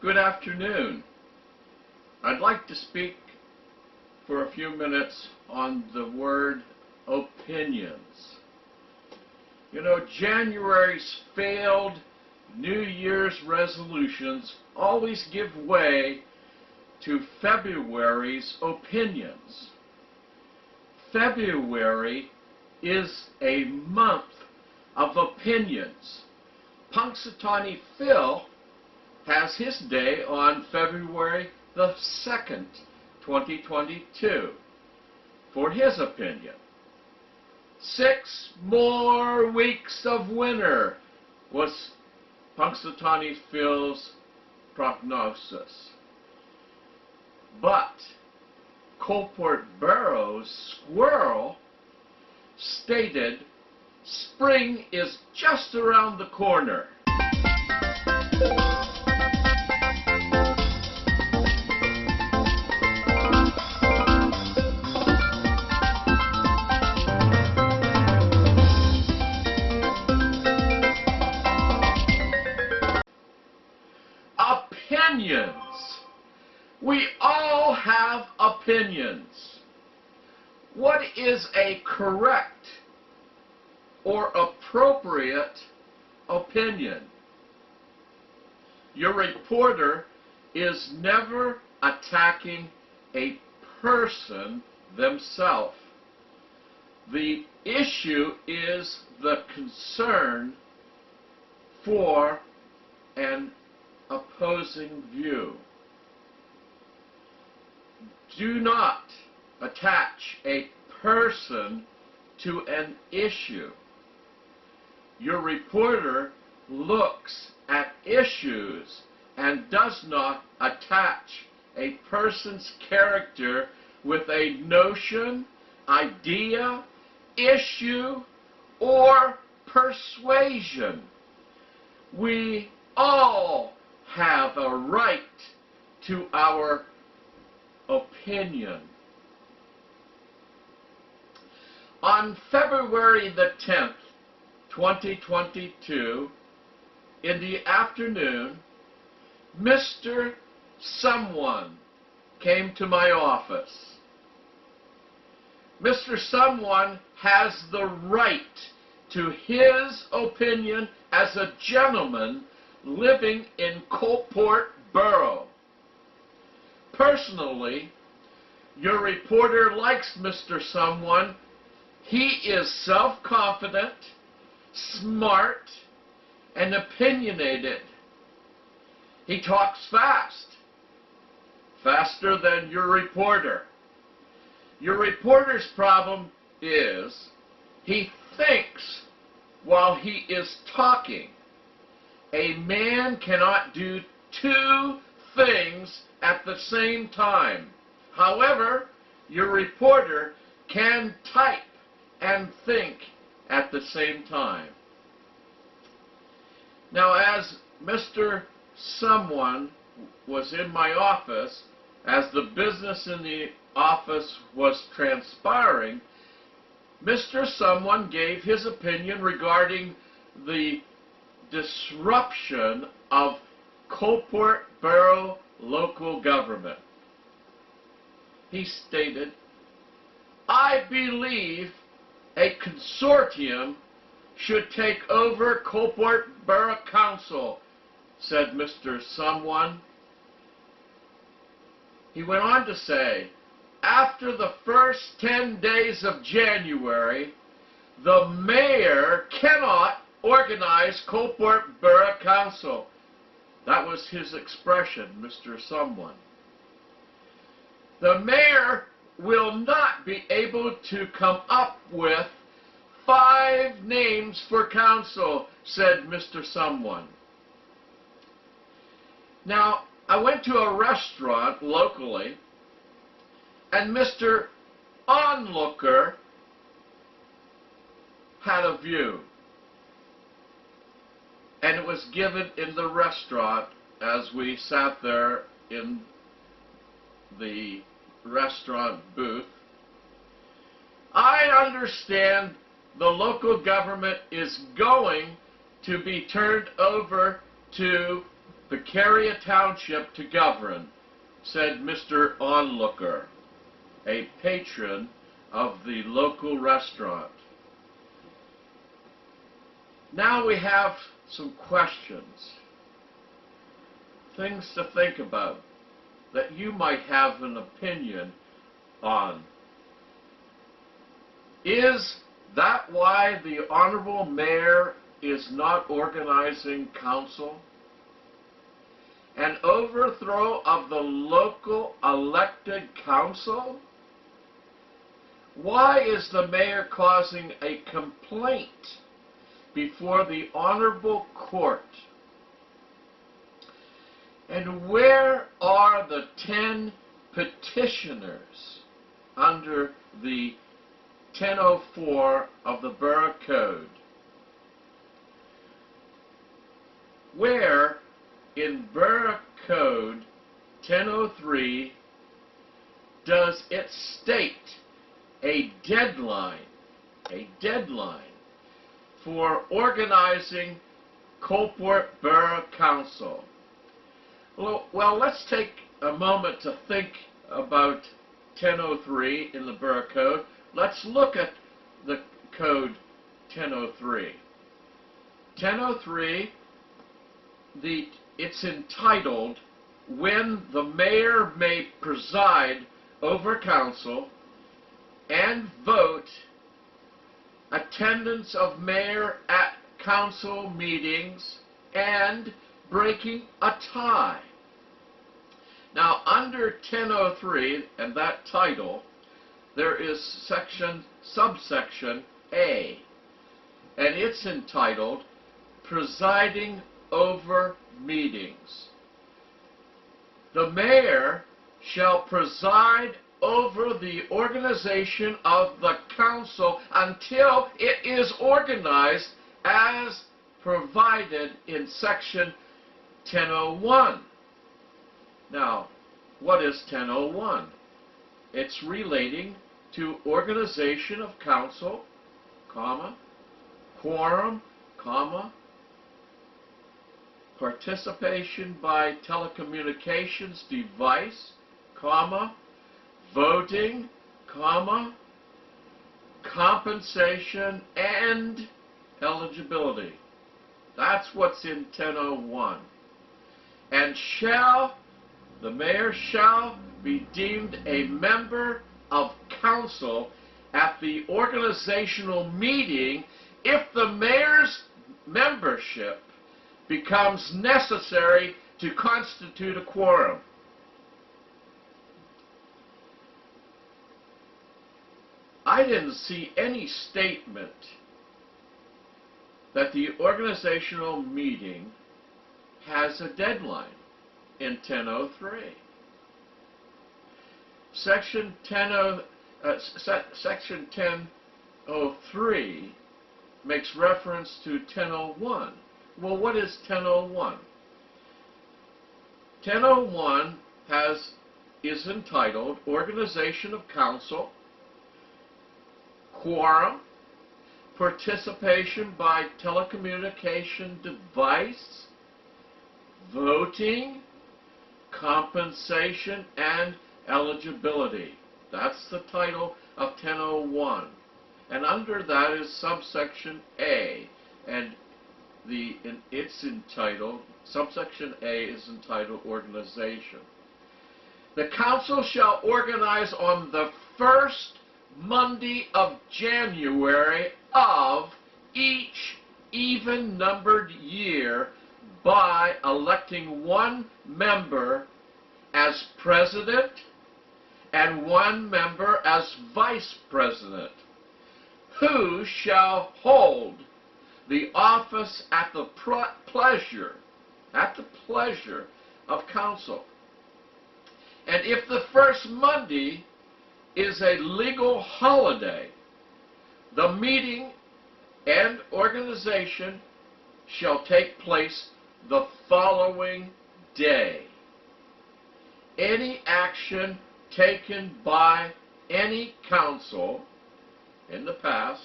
Good afternoon. I'd like to speak for a few minutes on the word opinions. You know, January's failed New Year's resolutions always give way to February's opinions. February is a month of opinions. Punxsutawney Phil has his day on February the 2nd, 2022, for his opinion. 6 more weeks of winter was Punxsutawney Phil's prognosis. But Coalport Borough's squirrel stated spring is just around the corner. Opinions. We all have opinions. What is a correct or appropriate opinion? Your reporter is never attacking a person themselves. The issue is the concern for an opposing view. Do not attach a person to an issue. Your reporter looks at issues and does not attach a person's character with a notion, idea, issue, or persuasion. We all have a right to our opinion. On February the 10th, 2022, in the afternoon, Mr. Someone came to my office. Mr. Someone has the right to his opinion as a gentleman living in Coalport Borough. Personally, your reporter likes Mr. Someone. He is self-confident, smart, and opinionated. He talks fast, faster than your reporter. Your reporter's problem is he thinks while he is talking. A man cannot do 2 things at the same time. However, your reporter can type and think at the same time. Now, as Mr. Someone was in my office, as the business in the office was transpiring, Mr. Someone gave his opinion regarding the disruption of Coalport Borough local government. He stated, "I believe a consortium should take over Coalport Borough Council," said Mr. Someone. He went on to say, "After the first 10 days of January, the mayor cannot organize Coalport Borough Council." That was his expression, Mr. Someone. "The mayor will not be able to come up with 5 names for council," said Mr. Someone. Now, I went to a restaurant locally, and Mr. Onlooker had a view. And it was given in the restaurant as we sat there in the restaurant booth. I understand the local government is going to be turned over to Beccaria Township to govern, said Mr. Onlooker, a patron of the local restaurant. Now we have some questions, things to think about that you might have an opinion on. Is that why the Honorable Mayor is not organizing council? An overthrow of the local elected council? Why is the mayor causing a complaint before the honorable court? And where are the 10 petitioners under the 1004 of the Borough Code? Where in Borough Code 1003 does it state a deadline for organizing Coalport Borough Council? Well, let's take a moment to think about 1003 in the Borough Code. Let's look at the Code 1003. 1003, it's entitled, "When the mayor may preside over council and vote, attendance of mayor at council meetings, and breaking a tie." Now, under 1003 and that title, there is subsection A, and it's entitled "Presiding over meetings." The mayor shall preside over the organization of the council until it is organized as provided in section 1001. Now, what is 1001? It's relating to organization of council, comma, quorum, comma, participation by telecommunications device, comma, voting, comma, compensation, and eligibility. That's what's in 1001. And the mayor shall be deemed a member of council at the organizational meeting if the mayor's membership becomes necessary to constitute a quorum. I didn't see any statement that the organizational meeting has a deadline in 1003. Section 1003 makes reference to 1001. Well, what is 1001? 1001 is entitled Organization of Council, Quorum, Participation by Telecommunication Device, Voting, Compensation, and Eligibility. That's the title of 1001. And under that is subsection A, and subsection A is entitled Organization. The council shall organize on the first Monday of January of each even-numbered year by electing one member as president and one member as vice president, who shall hold the office at the pleasure of council. And if the first Monday is a legal holiday, the meeting and organization shall take place the following day. Any action taken by any council in the past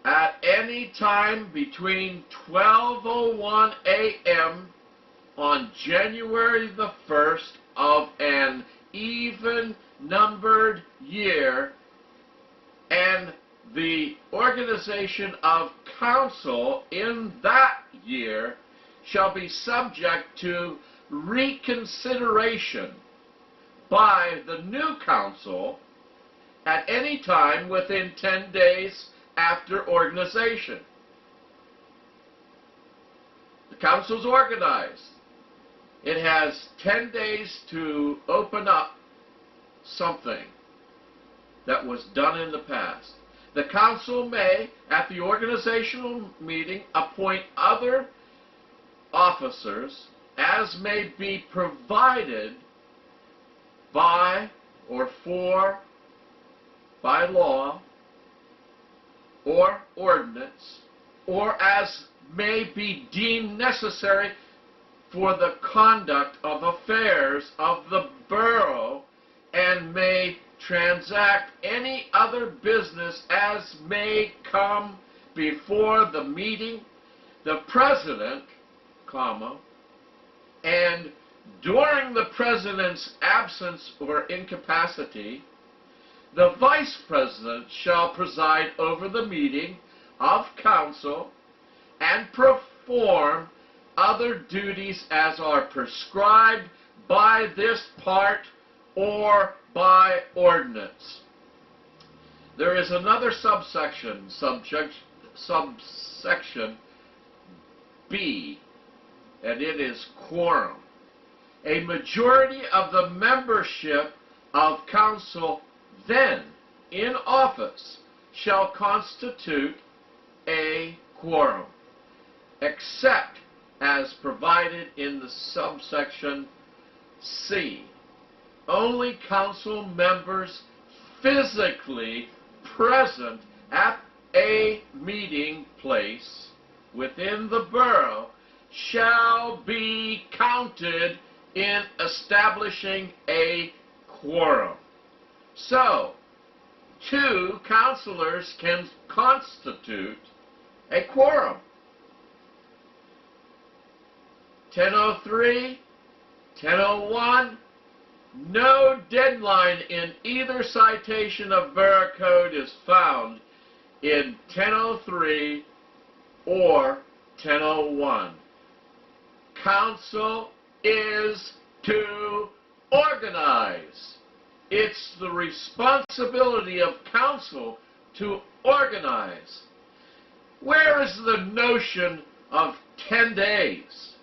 at any time between 12:01 a.m. on January the 1st of an even-numbered year, and the organization of council in that year shall be subject to reconsideration by the new council at any time within 10 days after organization. The council's organized. It has 10 days to open up something that was done in the past. The council may, at the organizational meeting, appoint other officers as may be provided by or for by law or ordinance, or as may be deemed necessary for the conduct of affairs of the borough, and may transact any other business as may come before the meeting. The president, comma, and during the president's absence or incapacity, the vice president shall preside over the meeting of council and perform other duties as are prescribed by this part or by ordinance. There is another subsection B, and it is quorum. A majority of the membership of council then in office shall constitute a quorum, except as provided in the subsection C. Only council members physically present at a meeting place within the borough shall be counted in establishing a quorum. So, 2 councilors can constitute a quorum. 10:03, 10:01, no deadline in either citation of Borough Code is found in 10:03 or 10:01. Council is to organize. It's the responsibility of council to organize. Where is the notion of 10 days?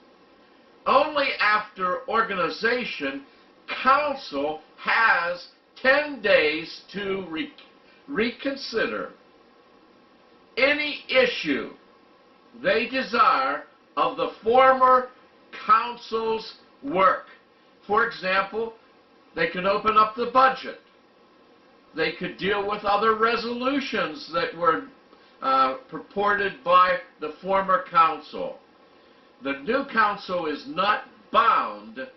Only after organization, council has 10 days to reconsider any issue they desire of the former council's work. For example, they can open up the budget. They could deal with other resolutions that were purported by the former council. The new council is not bound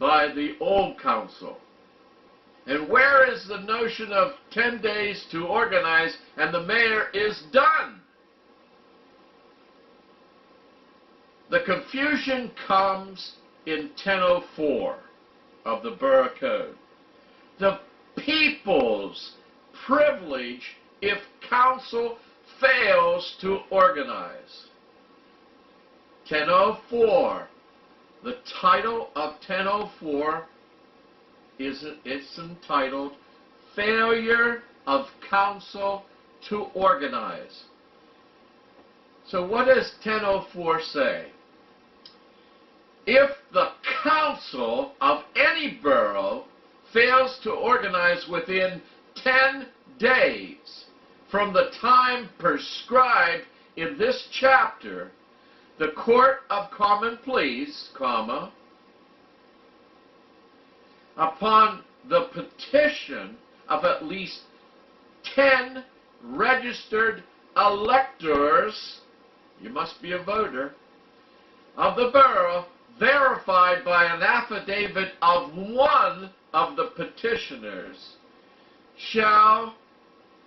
by the old council. And where is the notion of 10 days to organize and the mayor is done? The confusion comes in 10:04 of the Borough Code. The people's privilege if council fails to organize. 10:04. The title of 10:04 it's entitled Failure of Council to Organize. So what does 10:04 say? If the council of any borough fails to organize within 10 days from the time prescribed in this chapter, the Court of Common Pleas, comma, upon the petition of at least 10 registered electors, you must be a voter, of the borough, verified by an affidavit of one of the petitioners, shall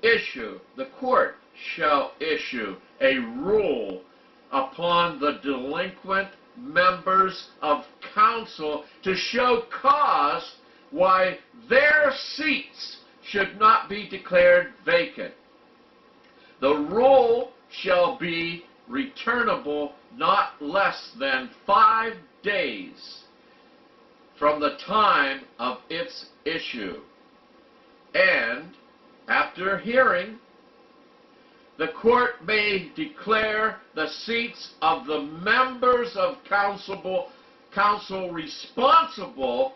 the court shall issue a rule upon the delinquent members of council to show cause why their seats should not be declared vacant. The rule shall be returnable not less than 5 days from the time of its issue. And after hearing, the court may declare the seats of the members of council responsible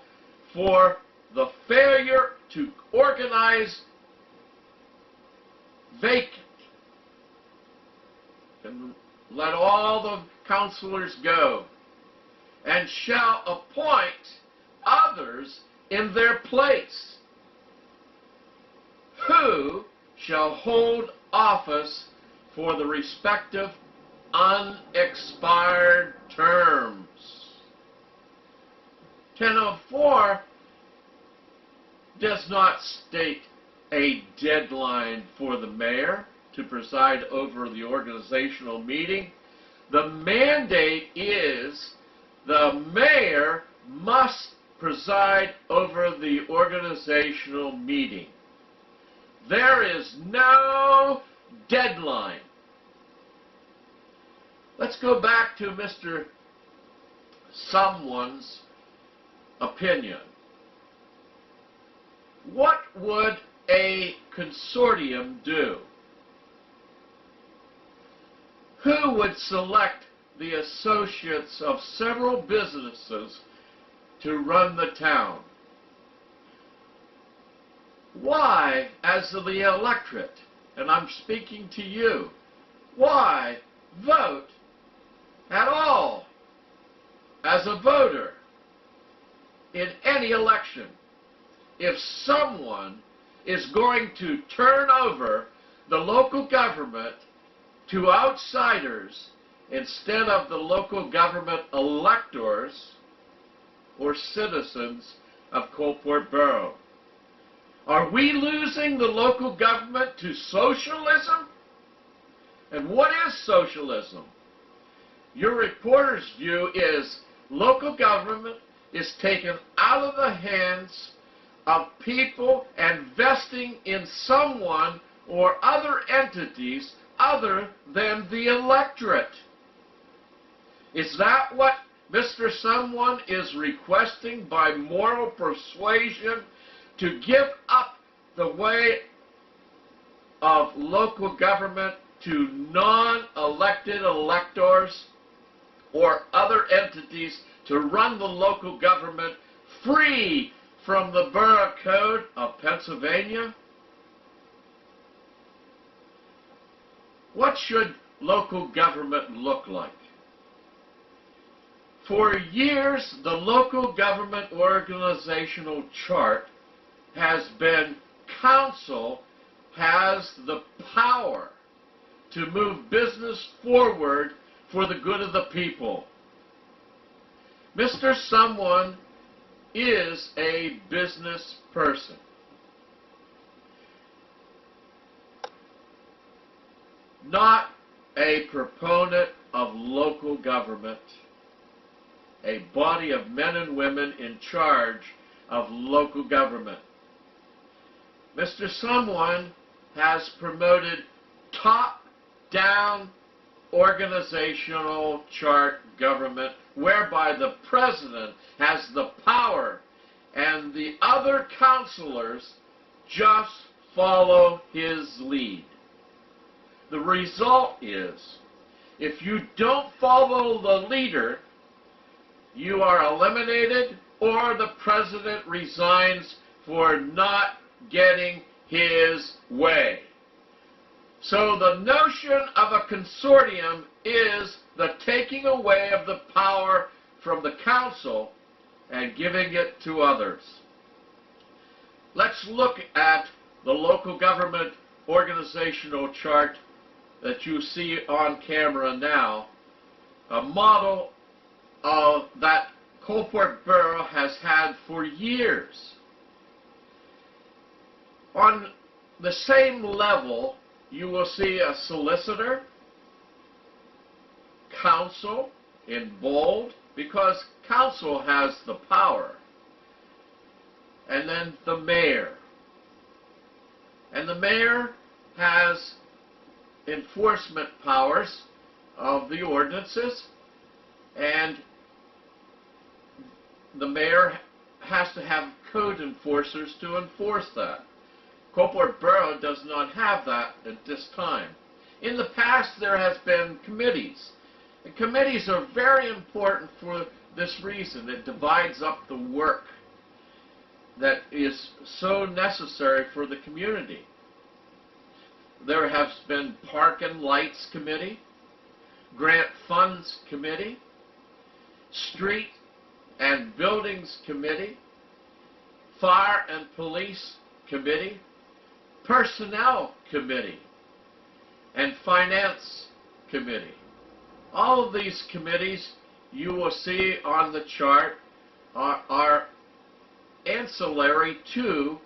for the failure to organize vacant, and let all the councilors go, and shall appoint others in their place, who shall hold office for the respective unexpired terms. 1004 does not state a deadline for the mayor to preside over the organizational meeting. The mandate is the mayor must preside over the organizational meeting. There is no deadline. Let's go back to Mr. Someone's opinion. What would a consortium do? Who would select the associates of several businesses to run the town? Why, as the electorate, and I'm speaking to you, why vote at all as a voter in any election if someone is going to turn over the local government to outsiders instead of the local government electors or citizens of Coalport Borough? Are we losing the local government to socialism? And what is socialism? Your reporter's view is local government is taken out of the hands of people and vesting in someone or other entities other than the electorate. Is that what Mr. Someone is requesting by moral persuasion, to give up the way of local government to non-elected electors or other entities to run the local government free from the Borough Code of Pennsylvania? What should local government look like? For years, the local government organizational chart has been council has the power to move business forward for the good of the people. Mr. Someone is a business person. Not a proponent of local government, a body of men and women in charge of local government. Mr. Someone has promoted top-down organizational chart government, whereby the president has the power and the other councilors just follow his lead. The result is, if you don't follow the leader, you are eliminated or the president resigns for not getting his way. So the notion of a consortium is the taking away of the power from the council and giving it to others. Let's look at the local government organizational chart that you see on camera now, a model that Coalport Borough has had for years. On the same level, you will see a solicitor, counsel in bold, because counsel has the power, and then the mayor. And the mayor has enforcement powers of the ordinances, and the mayor has to have code enforcers to enforce that. Coalport Borough does not have that at this time. In the past, there has been committees. And committees are very important for this reason. It divides up the work that is so necessary for the community. There has been Park and Lights Committee, Grant Funds Committee, Street and Buildings Committee, Fire and Police Committee, Personnel Committee, and Finance Committee. All of these committees you will see on the chart are ancillary to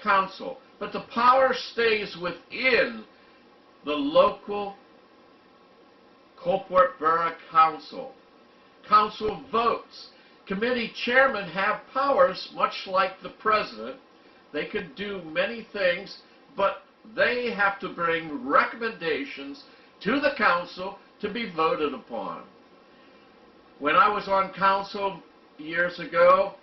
council, but the power stays within the local Coalport Borough Council. Council votes. Committee chairmen have powers much like the president. They could do many things, but they have to bring recommendations to the council to be voted upon. When I was on council years ago,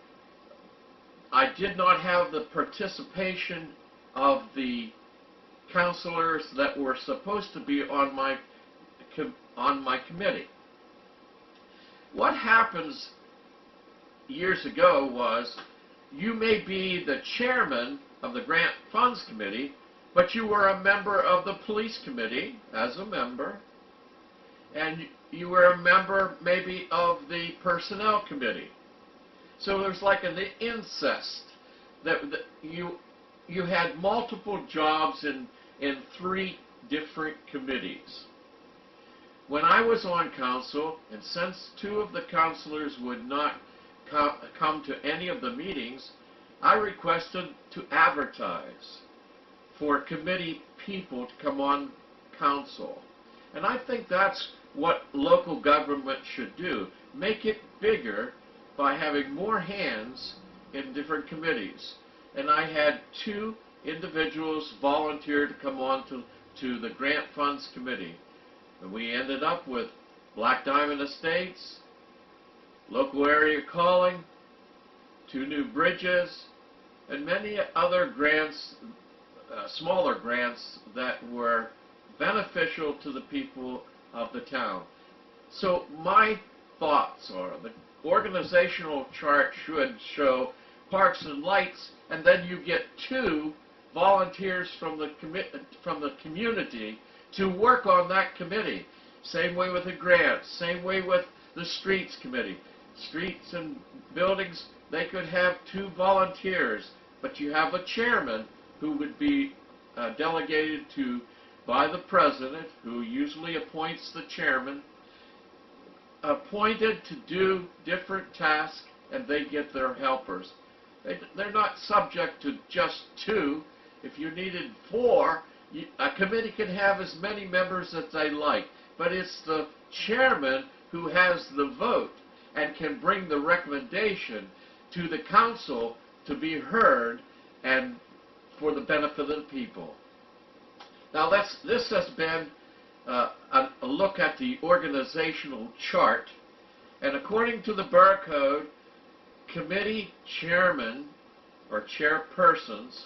I did not have the participation of the councilors that were supposed to be on my committee. What happens years ago was you may be the chairman of the Grant Funds Committee, but you were a member of the Police Committee as a member, and you were a member maybe of the Personnel Committee. So there's like an incest that you had multiple jobs in 3 different committees. When I was on council, and since 2 of the councilors would not come to any of the meetings, I requested to advertise for committee people to come on council. And I think that's what local government should do. Make it bigger by having more hands in different committees. And I had 2 individuals volunteer to come on to the Grant Funds Committee. And we ended up with Black Diamond Estates, local area calling, 2 new bridges, and many other grants, smaller grants that were beneficial to the people of the town. So my thoughts are the organizational chart should show Parks and Lights, and then you get 2 volunteers from the community to work on that committee. Same way with the grants, same way with the Streets Committee. Streets and Buildings, they could have 2 volunteers, but you have a chairman who would be delegated to by the president, who usually appoints the chairman, appointed to do different tasks, and they get their helpers. They're not subject to just 2. If you needed 4, a committee can have as many members as they like, but it's the chairman who has the vote and can bring the recommendation to the council to be heard and for the benefit of the people. Now this has been a look at the organizational chart, and according to the Borough Code, committee chairmen or chairpersons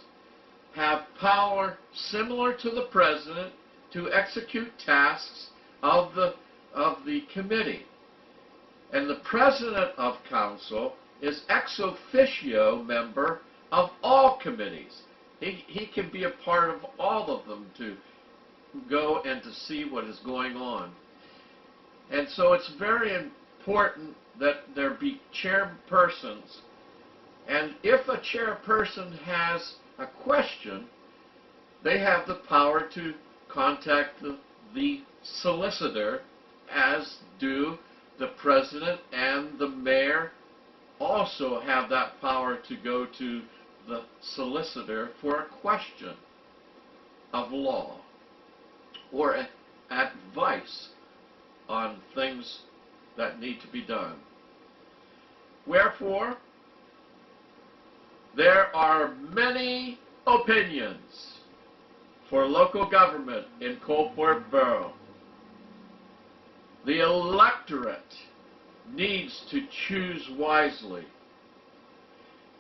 have power similar to the president to execute tasks of the committee. And the president of council is ex officio member of all committees. He can be a part of all of them to go and to see what is going on. And so it's very important that there be chairpersons. And if a chairperson has a question, they have the power to contact the solicitor, as do the president and the mayor also have that power to go to the solicitor for a question. of law or advice on things that need to be done. Wherefore, there are many opinions for local government in Coalport Borough. The electorate needs to choose wisely.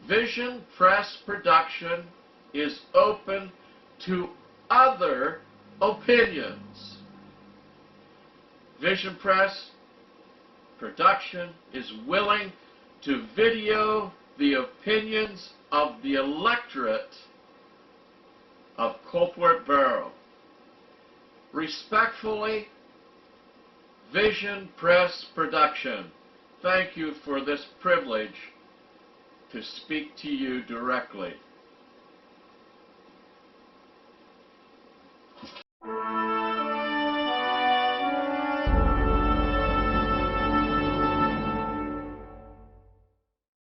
Vision Press Production is open to other opinions. Vision Press Production is willing to video the opinions of the electorate of Coalport Borough. Respectfully, Vision Press Production, thank you for this privilege to speak to you directly.